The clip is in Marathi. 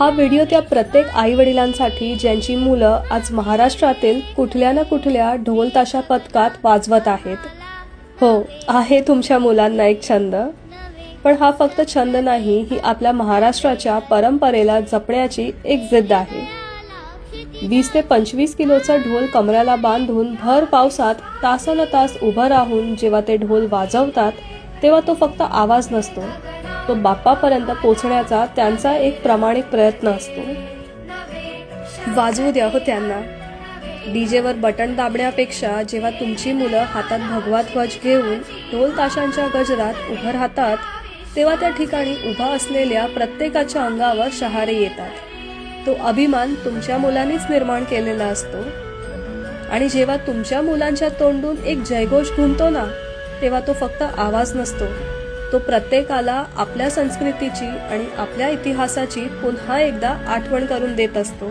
हा व्हिडिओ त्या प्रत्येक आई-वडिलांसाठी ज्यांची मुलं आज महाराष्ट्रातील कुठल्या ना कुठल्या ढोल ताशा पथकात वाजवत आहेत. हो, आहे तुमच्या मुलांना एक छंद. पण हा फक्त छंद नाही, ही आपल्या महाराष्ट्राच्या परंपरेला जपण्याची एक जिद्द आहे. 20 ते 25 किलोचा ढोल कमराला बांधून भर पावसात तासनतास उभं राहून जेव्हा ते ढोल वाजवतात तेव्हा तो फक्त आवाज नसतो, तो बाप्पापर्यंत पोचण्याचा त्यांचा एक प्रामाणिक प्रयत्न असतो. वाजवू द्या हो त्यांना. डीजेवर बटन दाबण्यापेक्षा जेव्हा तुमची मुलं हातात भगवा ध्वज घेऊन ढोल ताशांच्या गजरात उभं राहतात तेव्हा त्या ठिकाणी उभा असलेल्या प्रत्येकाच्या अंगावर शहारे येतात. तो अभिमान तुमच्या मुलांनीच निर्माण केलेला असतो. आणि जेव्हा तुमच्या मुलांच्या तोंडून एक जयघोष घुमतो ना, तेव्हा तो फक्त आवाज नसतो, तो प्रत्येकाला आपल्या संस्कृतीची आणि आपल्या इतिहासाची पुन्हा एकदा आठवण करून देत असतो.